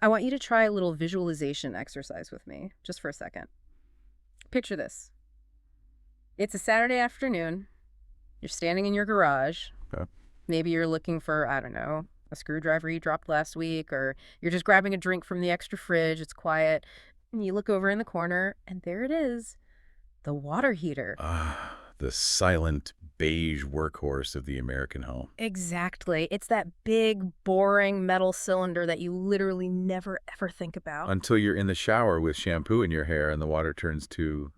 I want you to try a little visualization exercise with me, just for a second. Picture this. It's a Saturday afternoon. You're standing in your garage. Okay. Maybe you're looking for, I don't know, a screwdriver you dropped last week, or you're just grabbing a drink from the extra fridge. It's quiet. And you look over in the corner, and there it is, the water heater. Ah, the silent beige workhorse of the American home. Exactly. It's that big, boring metal cylinder that you literally never, ever think about. Until you're in the shower with shampoo in your hair and the water turns to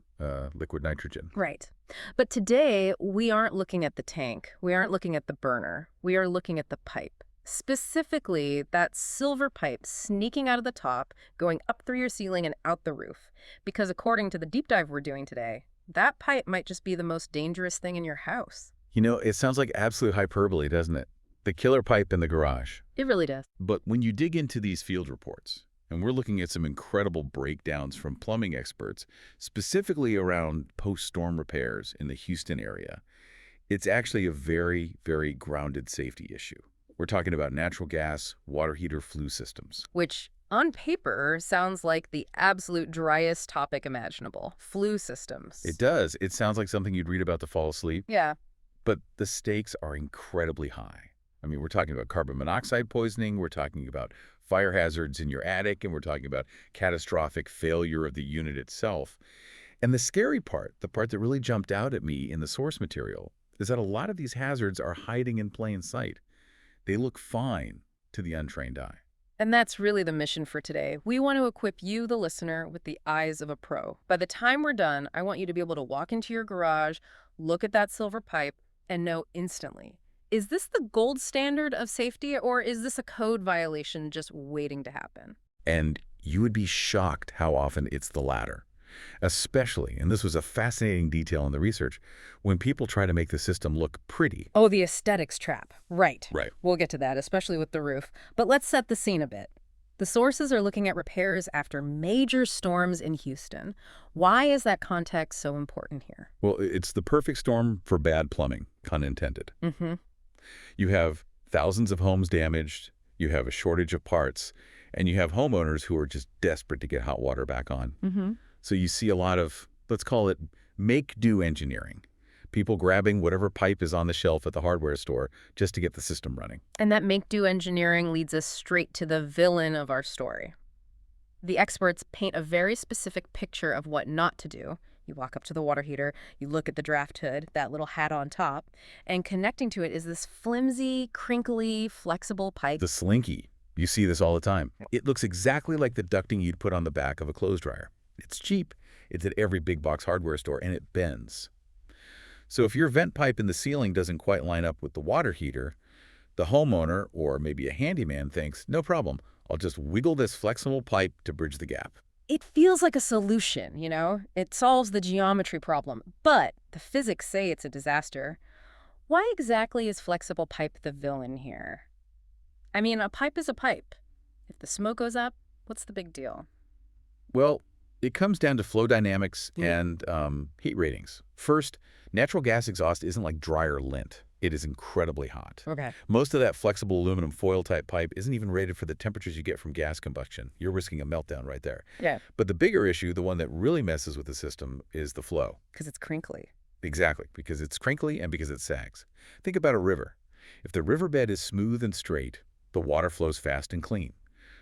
liquid nitrogen. Right. But today, we aren't looking at the tank. We aren't looking at the burner. We are looking at the pipe. Specifically, that silver pipe sneaking out of the top, going up through your ceiling and out the roof. Because according to the deep dive we're doing today, that pipe might just be the most dangerous thing in your house. You know, it sounds like absolute hyperbole, doesn't it? The killer pipe in the garage. It really does. But when you dig into these field reports, and we're looking at some incredible breakdowns from plumbing experts, specifically around post-storm repairs in the Houston area, it's actually a very, very grounded safety issue. We're talking about natural gas, water heater flue systems. Which, on paper, sounds like the absolute driest topic imaginable. Flue systems. It does. It sounds like something you'd read about to fall asleep. Yeah. But the stakes are incredibly high. I mean, we're talking about carbon monoxide poisoning, we're talking about fire hazards in your attic, and we're talking about catastrophic failure of the unit itself. And the scary part, the part that really jumped out at me in the source material, is that a lot of these hazards are hiding in plain sight. They look fine to the untrained eye. And that's really the mission for today. We want to equip you, the listener, with the eyes of a pro. By the time we're done, I want you to be able to walk into your garage, look at that silver pipe, and know instantly, is this the gold standard of safety, or is this a code violation just waiting to happen? And you would be shocked how often it's the latter. Especially, and this was a fascinating detail in the research, when people try to make the system look pretty. Oh, the aesthetics trap. Right. Right. We'll get to that, especially with the roof. But let's set the scene a bit. The sources are looking at repairs after major storms in Houston. Why is that context so important here? Well, it's the perfect storm for bad plumbing, pun intended. Mm-hmm. You have thousands of homes damaged, you have a shortage of parts, and you have homeowners who are just desperate to get hot water back on. Mm-hmm. So you see a lot of, let's call it, make-do engineering. People grabbing whatever pipe is on the shelf at the hardware store just to get the system running. And that make-do engineering leads us straight to the villain of our story. The experts paint a very specific picture of what not to do. You walk up to the water heater, you look at the draft hood, that little hat on top, and connecting to it is this flimsy, crinkly, flexible pipe. The slinky. You see this all the time. It looks exactly like the ducting you'd put on the back of a clothes dryer. It's cheap. It's at every big box hardware store, and it bends. So if your vent pipe in the ceiling doesn't quite line up with the water heater, the homeowner, or maybe a handyman, thinks, no problem, I'll just wiggle this flexible pipe to bridge the gap. It feels like a solution, you know? It solves the geometry problem, but the physics say it's a disaster. Why exactly is flexible pipe the villain here? I mean, a pipe is a pipe. If the smoke goes up, what's the big deal? Well, it comes down to flow dynamics and heat ratings. First, natural gas exhaust isn't like dryer lint. It is incredibly hot. Okay. Most of that flexible aluminum foil-type pipe isn't even rated for the temperatures you get from gas combustion. You're risking a meltdown right there. Yeah. But the bigger issue, the one that really messes with the system, is the flow. Because it's crinkly. Exactly, because it's crinkly and because it sags. Think about a river. If the riverbed is smooth and straight, the water flows fast and clean.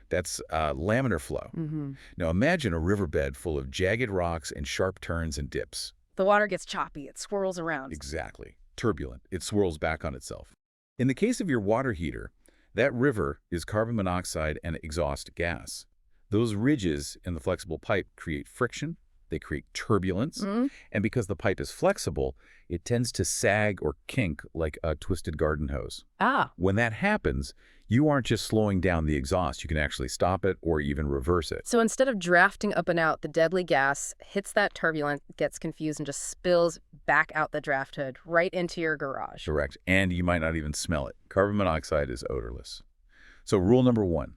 That's laminar flow. Mm-hmm. Now imagine a riverbed full of jagged rocks and sharp turns and dips. The water gets choppy. It swirls around. Exactly. Turbulent. It swirls back on itself. In the case of your water heater, that river is carbon monoxide and exhaust gas. Those ridges in the flexible pipe create friction, they create turbulence, and because the pipe is flexible, it tends to sag or kink like a twisted garden hose. Ah. When that happens, you aren't just slowing down the exhaust, you can actually stop it or even reverse it. So instead of drafting up and out, the deadly gas hits that turbulence, gets confused, and just spills back out the draft hood right into your garage. Correct. And you might not even smell it. Carbon monoxide is odorless. So rule number one,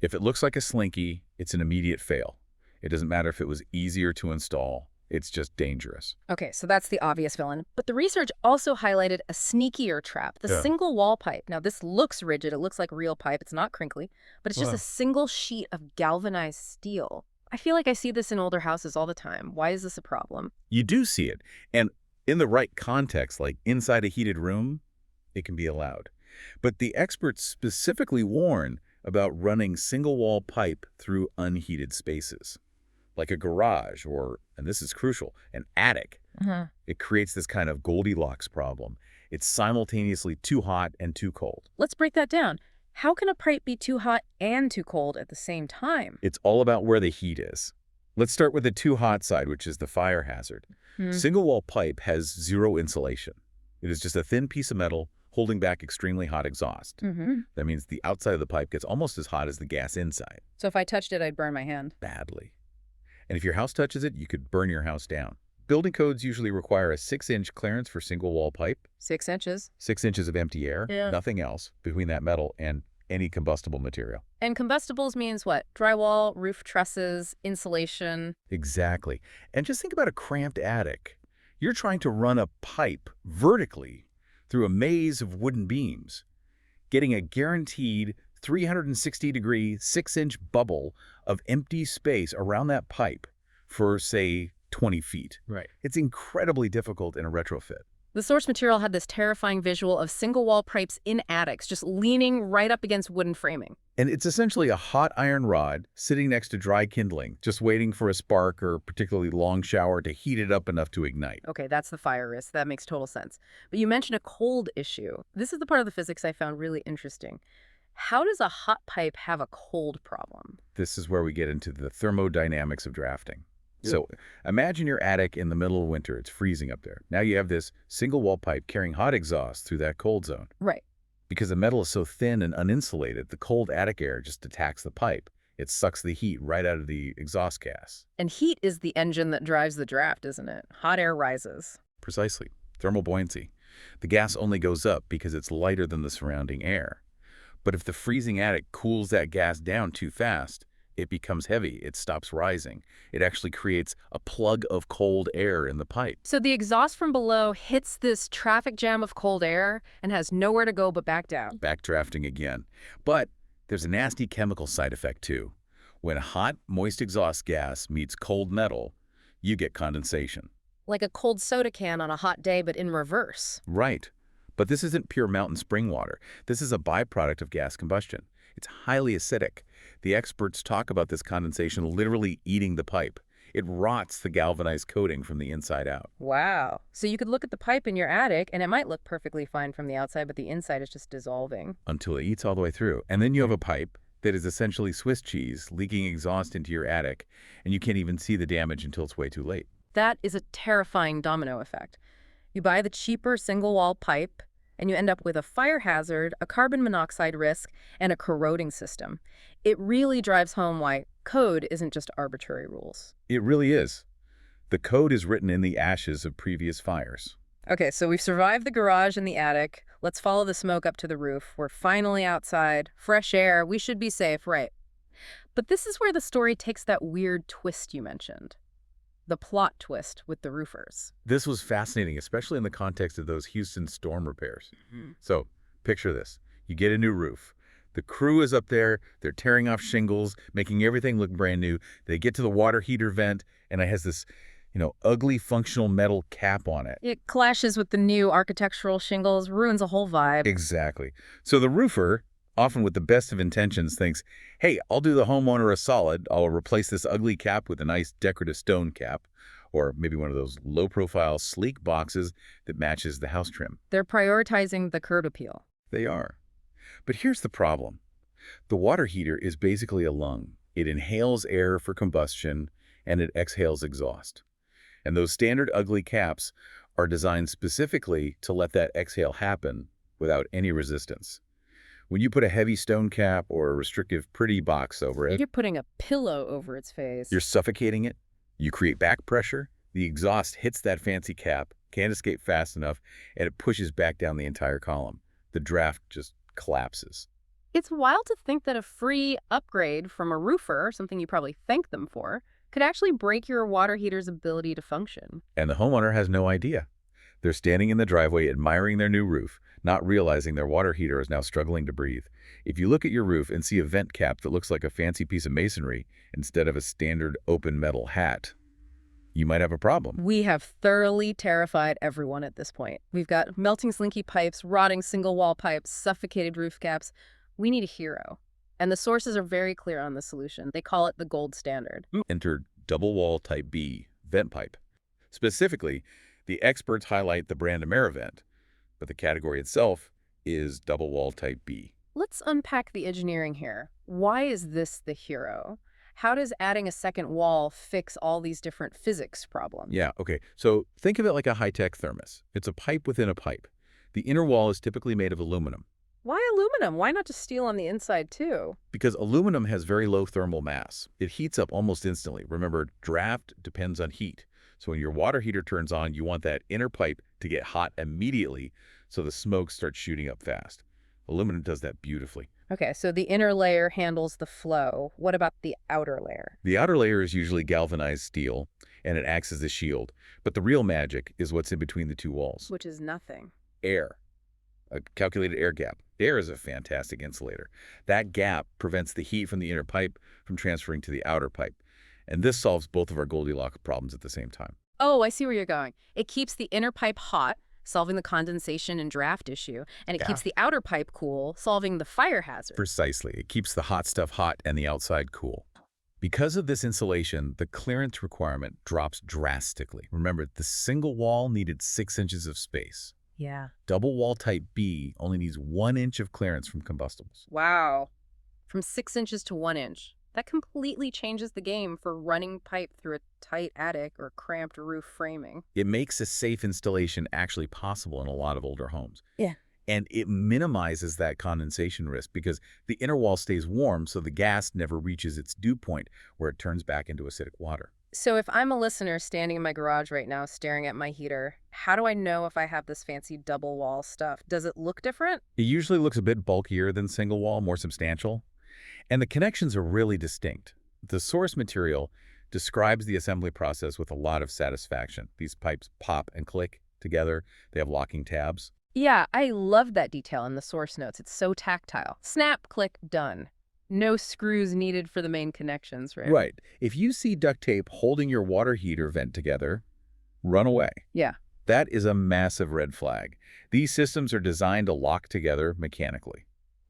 if it looks like a slinky, it's an immediate fail. It doesn't matter if it was easier to install. It's just dangerous. Okay, so that's the obvious villain. But the research also highlighted a sneakier trap, the Yeah. single wall pipe. Now, this looks rigid. It looks like real pipe. It's not crinkly, but it's just Wow. a single sheet of galvanized steel. I feel like I see this in older houses all the time. Why is this a problem? You do see it. And in the right context, like inside a heated room, it can be allowed. But the experts specifically warn about running single-wall pipe through unheated spaces, like a garage or, and this is crucial, an attic. It creates this kind of Goldilocks problem. It's simultaneously too hot and too cold. Let's break that down. How can a pipe be too hot and too cold at the same time? It's all about where the heat is. Let's start with the too hot side, which is the fire hazard. Single-wall pipe has zero insulation. It is just a thin piece of metal holding back extremely hot exhaust. That means the outside of the pipe gets almost as hot as the gas inside. So if I touched it, I'd burn my hand. Badly. And if your house touches it, you could burn your house down. Building codes usually require a 6-inch clearance for single-wall pipe, 6 inches. 6 inches of empty air, Yeah. nothing else between that metal and any combustible material. And combustibles means what? Drywall, roof trusses, insulation. Exactly. And just think about a cramped attic. You're trying to run a pipe vertically through a maze of wooden beams, getting a guaranteed 360-degree, 6-inch bubble of empty space around that pipe for, say, 20 feet. Right. It's incredibly difficult in a retrofit. The source material had this terrifying visual of single-wall pipes in attics, just leaning right up against wooden framing. And it's essentially a hot iron rod sitting next to dry kindling, just waiting for a spark or a particularly long shower to heat it up enough to ignite. Okay, that's the fire risk. That makes total sense. But you mentioned a cold issue. This is the part of the physics I found really interesting. How does a hot pipe have a cold problem? This is where we get into the thermodynamics of drafting. So imagine your attic in the middle of winter. It's freezing up there. Now you have this single-wall pipe carrying hot exhaust through that cold zone. Right. Because the metal is so thin and uninsulated, the cold attic air just attacks the pipe. It sucks the heat right out of the exhaust gas. And heat is the engine that drives the draft, isn't it? Hot air rises. Precisely. Thermal buoyancy. The gas only goes up because it's lighter than the surrounding air. But if the freezing attic cools that gas down too fast, it becomes heavy. It stops rising. It actually creates a plug of cold air in the pipe. So the exhaust from below hits this traffic jam of cold air and has nowhere to go but back down. Backdrafting again. But there's a nasty chemical side effect too. When hot, moist exhaust gas meets cold metal, you get condensation. Like a cold soda can on a hot day, but in reverse. Right. But this isn't pure mountain spring water. This is a byproduct of gas combustion. It's highly acidic. The experts talk about this condensation literally eating the pipe. It rots the galvanized coating from the inside out. Wow. So you could look at the pipe in your attic, and it might look perfectly fine from the outside, but the inside is just dissolving. Until it eats all the way through. And then you have a pipe that is essentially Swiss cheese, leaking exhaust into your attic, and you can't even see the damage until it's way too late. That is a terrifying domino effect. You buy the cheaper single-wall pipe, and you end up with a fire hazard, a carbon monoxide risk, and a corroding system. It really drives home why code isn't just arbitrary rules. It really is. The code is written in the ashes of previous fires. Okay, so we've survived the garage and the attic. Let's follow the smoke up to the roof. We're finally outside. Fresh air. We should be safe, right? But this is where the story takes that weird twist you mentioned. The plot twist with the roofers. This was fascinating, especially in the context of those Houston storm repairs. So, picture this. You get a new roof. The crew is up there. They're tearing off shingles, making everything look brand new. They get to the water heater vent, and it has this, ugly functional metal cap on it. It clashes with the new architectural shingles, ruins a whole vibe. Exactly. So the roofer, often with the best of intentions, thinks, hey, I'll do the homeowner a solid. I'll replace this ugly cap with a nice decorative stone cap, or maybe one of those low-profile, sleek boxes that matches the house trim. They're prioritizing the curb appeal. They are. But here's the problem. The water heater is basically a lung. It inhales air for combustion, and it exhales exhaust. And those standard ugly caps are designed specifically to let that exhale happen without any resistance. When you put a heavy stone cap or a restrictive pretty box over it, You're putting a pillow over its face. you're suffocating it. You create back pressure. The exhaust hits that fancy cap, can't escape fast enough, and it pushes back down the entire column. The draft just collapses. It's wild to think that a free upgrade from a roofer, something you probably thank them for, could actually break your water heater's ability to function. And the homeowner has no idea. They're standing in the driveway admiring their new roof, not realizing their water heater is now struggling to breathe. If you look at your roof and see a vent cap that looks like a fancy piece of masonry instead of a standard open metal hat, you might have a problem. We have thoroughly terrified everyone at this point. We've got melting slinky pipes, rotting single-wall pipes, suffocated roof caps. We need a hero. And the sources are very clear on the solution. They call it the gold standard. Enter double wall type B vent pipe. Specifically, the experts highlight the brand Amerivent, but the category itself is double wall type B. Let's unpack the engineering here. Why is this the hero? How does adding a second wall fix all these different physics problems? Yeah, okay. So think of it like a high-tech thermos. It's a pipe within a pipe. The inner wall is typically made of aluminum, Why aluminum? Why not just steel on the inside too? because aluminum has very low thermal mass. It heats up almost instantly. Remember, draft depends on heat. So when your water heater turns on, you want that inner pipe to get hot immediately so the smoke starts shooting up fast. Aluminum does that beautifully. Okay, so the inner layer handles the flow. What about the outer layer? The outer layer is usually galvanized steel, and it acts as a shield. But the real magic is what's in between the two walls. Which is nothing. Air. A calculated air gap. Air is a fantastic insulator. That gap prevents the heat from the inner pipe from transferring to the outer pipe. And this solves both of our Goldilocks problems at the same time. Oh, I see where you're going. It keeps the inner pipe hot, solving the condensation and draft issue, and it Yeah. keeps the outer pipe cool, solving the fire hazard. Precisely. It keeps the hot stuff hot and the outside cool. Because of this insulation, the clearance requirement drops drastically. Remember, the single wall needed 6 inches of space. Yeah. Double wall type B only needs 1 inch of clearance from combustibles. Wow. From 6 inches to 1 inch. That completely changes the game for running pipe through a tight attic or cramped roof framing. It makes a safe installation actually possible in a lot of older homes. Yeah. And it minimizes that condensation risk because the inner wall stays warm so the gas never reaches its dew point where it turns back into acidic water. So if I'm a listener standing in my garage right now staring at my heater, how do I know if I have this fancy double wall stuff? Does it look different? It usually looks a bit bulkier than single wall, more substantial. And the connections are really distinct. The source material describes the assembly process with a lot of satisfaction. These pipes pop and click together. They have locking tabs. Yeah, I love that detail in the source notes. It's so tactile. Snap, click, done. No screws needed for the main connections, right? Right. If you see duct tape holding your water heater vent together, run away. Yeah. That is a massive red flag. These systems are designed to lock together mechanically.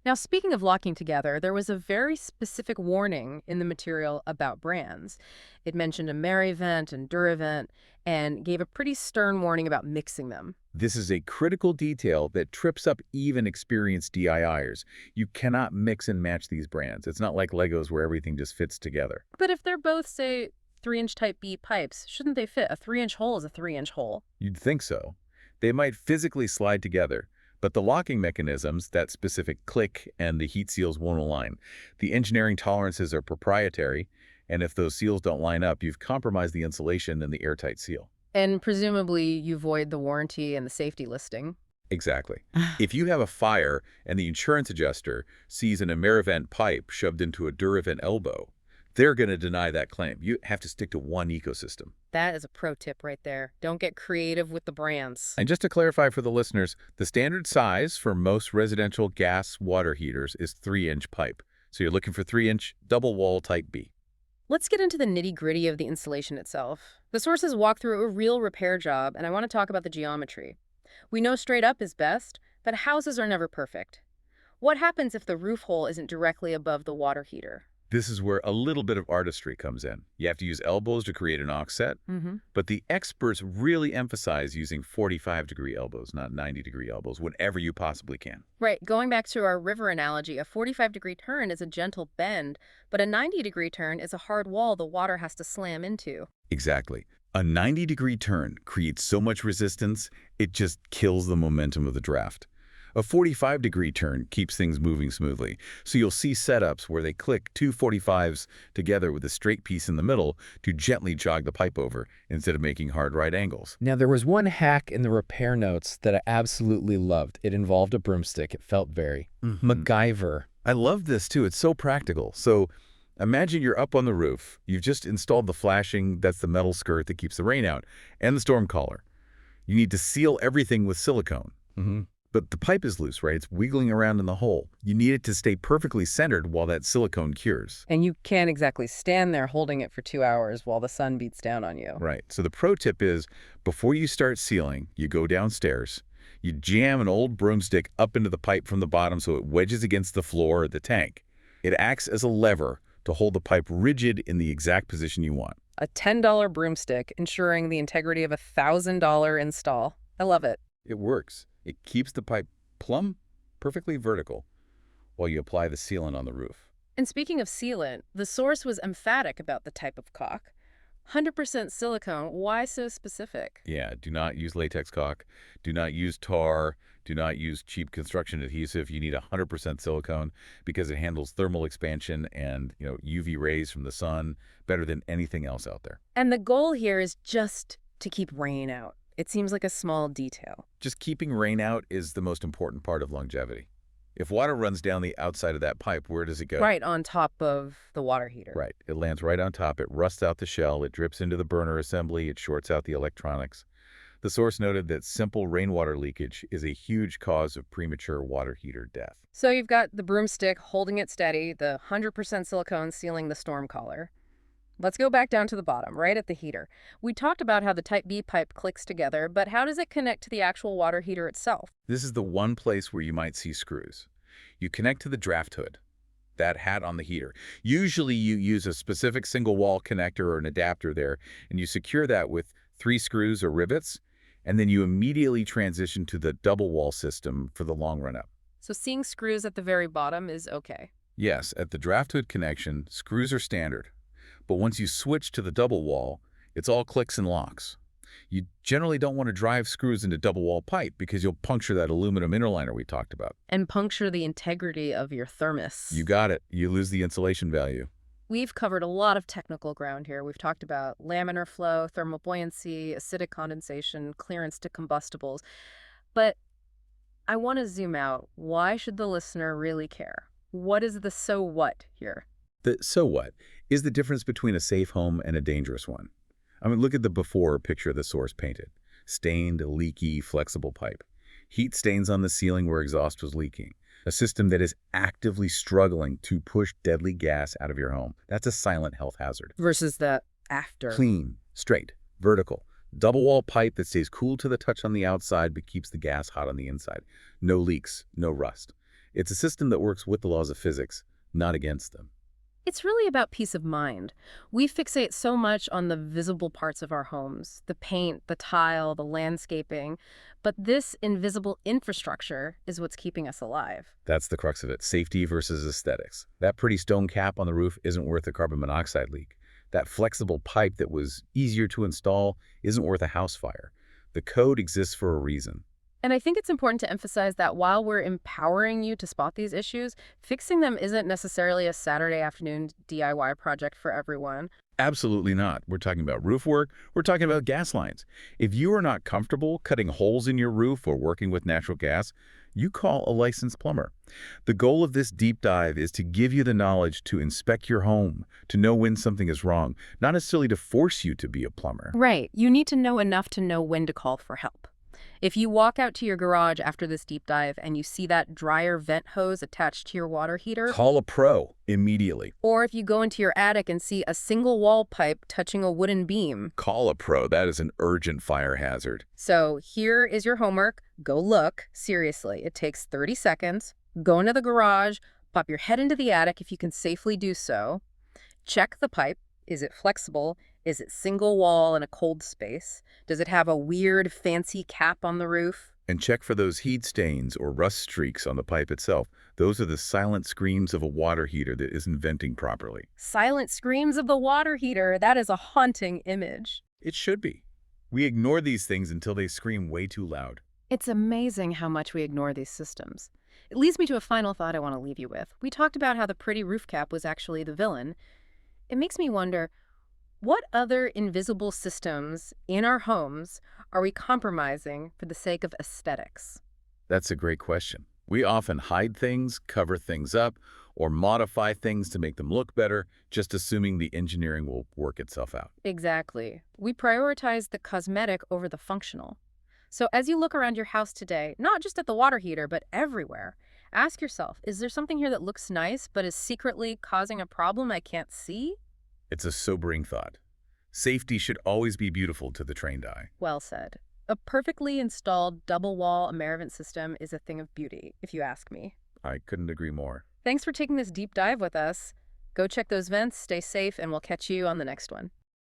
Now, speaking of locking together, there was a very specific warning in the material about brands. It mentioned Amerivent and Duravent and gave a pretty stern warning about mixing them. This is a critical detail that trips up even experienced DIYers. You cannot mix and match these brands. It's not like Legos where everything just fits together. But if they're both, say, 3-inch type B pipes, shouldn't they fit? A 3-inch hole is a 3-inch hole. You'd think so. They might physically slide together, but the locking mechanisms, that specific click and the heat seals won't align. The engineering tolerances are proprietary, and if those seals don't line up, you've compromised the insulation and the airtight seal. And presumably you void the warranty and the safety listing. Exactly. If you have a fire and the insurance adjuster sees an Amerivent pipe shoved into a Duravent elbow, they're going to deny that claim. You have to stick to one ecosystem. That is a pro tip right there. Don't get creative with the brands. And just to clarify for the listeners, the standard size for most residential gas water heaters is 3-inch pipe. So you're looking for 3-inch double wall type B. Let's get into the nitty-gritty of the installation itself. The sources walk through a real repair job, and I want to talk about the geometry. We know straight up is best, but houses are never perfect. What happens if the roof hole isn't directly above the water heater? This is where a little bit of artistry comes in. You have to use elbows to create an offset, but the experts really emphasize using 45-degree elbows, not 90-degree elbows, whenever you possibly can. Right, going back to our river analogy, a 45-degree turn is a gentle bend, but a 90-degree turn is a hard wall the water has to slam into. Exactly. A 90-degree turn creates so much resistance, it just kills the momentum of the draft. A 45-degree turn keeps things moving smoothly, so you'll see setups where they click two 45s together with a straight piece in the middle to gently jog the pipe over instead of making hard right angles. Now, there was one hack in the repair notes that I absolutely loved. It involved a broomstick. It felt very MacGyver. I love this too. It's so practical. So Imagine you're up on the roof. You've just installed the flashing, that's the metal skirt that keeps the rain out, and the storm collar. You need to seal everything with silicone. Mm-hmm. But the pipe is loose, right? It's wiggling around in the hole. You need it to stay perfectly centered while that silicone cures. And you can't exactly stand there holding it for 2 hours while the sun beats down on you. Right. So the pro tip is, before you start sealing, you go downstairs, you jam an old broomstick up into the pipe from the bottom so it wedges against the floor or the tank. It acts as a lever to hold the pipe rigid in the exact position you want. A $10 broomstick ensuring the integrity of a $1,000 install. I love it. It works. It keeps the pipe plumb, perfectly vertical, while you apply the sealant on the roof. And speaking of sealant, the source was emphatic about the type of caulk. 100% silicone, why so specific? Yeah, do not use latex caulk. Do not use tar. Do not use cheap construction adhesive. You need 100% silicone because it handles thermal expansion and, UV rays from the sun better than anything else out there. And the goal here is just to keep rain out. It seems like a small detail. Just keeping rain out is the most important part of longevity. If water runs down the outside of that pipe, where does it go? Right on top of the water heater. Right. It lands right on top. It rusts out the shell. It drips into the burner assembly. It shorts out the electronics. The source noted that simple rainwater leakage is a huge cause of premature water heater death. So you've got the broomstick holding it steady, the 100% silicone sealing the storm collar. Let's go back down to the bottom, right at the heater. We talked about how the Type B pipe clicks together, but how does it connect to the actual water heater itself? This is the one place where you might see screws. You connect to the draft hood, that hat on the heater. Usually you use a specific single wall connector or an adapter there, and you secure that with 3 screws or rivets, and then you immediately transition to the double wall system for the long run up. So seeing screws at the very bottom is okay. Yes, at the draft hood connection, screws are standard. But once you switch to the double wall, it's all clicks and locks. You generally don't want to drive screws into double wall pipe because you'll puncture that aluminum interliner we talked about. And puncture the integrity of your thermos. You got it. You lose the insulation value. We've covered a lot of technical ground here. We've talked about laminar flow, thermal buoyancy, acidic condensation, clearance to combustibles. But I want to zoom out. Why should the listener really care? What is the so what here? The so what is the difference between a safe home and a dangerous one. I mean, look at the before picture the source painted. Stained, leaky, flexible pipe. Heat stains on the ceiling where exhaust was leaking. A system that is actively struggling to push deadly gas out of your home. That's a silent health hazard. Versus the after. Clean, straight, vertical. Double wall pipe that stays cool to the touch on the outside but keeps the gas hot on the inside. No leaks, no rust. It's a system that works with the laws of physics, not against them. It's really about peace of mind. We fixate so much on the visible parts of our homes, the paint, the tile, the landscaping, but this invisible infrastructure is what's keeping us alive. That's the crux of it, safety versus aesthetics. That pretty stone cap on the roof isn't worth a carbon monoxide leak. That flexible pipe that was easier to install isn't worth a house fire. The code exists for a reason. And I think it's important to emphasize that while we're empowering you to spot these issues, fixing them isn't necessarily a Saturday afternoon DIY project for everyone. Absolutely not. We're talking about roof work. We're talking about gas lines. If you are not comfortable cutting holes in your roof or working with natural gas, you call a licensed plumber. The goal of this deep dive is to give you the knowledge to inspect your home, to know when something is wrong, not necessarily to force you to be a plumber. Right. You need to know enough to know when to call for help. If you walk out to your garage after this deep dive and you see that dryer vent hose attached to your water heater, Call a pro immediately. or if you go into your attic and see a single wall pipe touching a wooden beam. Call a pro. That is an urgent fire hazard. So here is your homework. Go look. Seriously, it takes 30 seconds. Go into the garage, pop your head into the attic if you can safely do so. Check the pipe. Is it flexible? Is it single wall in a cold space? Does it have a weird fancy cap on the roof? And check for those heat stains or rust streaks on the pipe itself. Those are the silent screams of a water heater that isn't venting properly. Silent screams of the water heater. That is a haunting image. It should be. We ignore these things until they scream way too loud. It's amazing how much we ignore these systems. It leads me to a final thought I want to leave you with. We talked about how the pretty roof cap was actually the villain. It makes me wonder, what other invisible systems in our homes are we compromising for the sake of aesthetics? That's a great question. We often hide things, cover things up, or modify things to make them look better, just assuming the engineering will work itself out. Exactly. We prioritize the cosmetic over the functional. So as you look around your house today, not just at the water heater, but everywhere, ask yourself, is there something here that looks nice but is secretly causing a problem I can't see? It's a sobering thought. Safety should always be beautiful to the trained eye. Well said. A perfectly installed double-wall Amerivent system is a thing of beauty, if you ask me. I couldn't agree more. Thanks for taking this deep dive with us. Go check those vents, stay safe, and we'll catch you on the next one.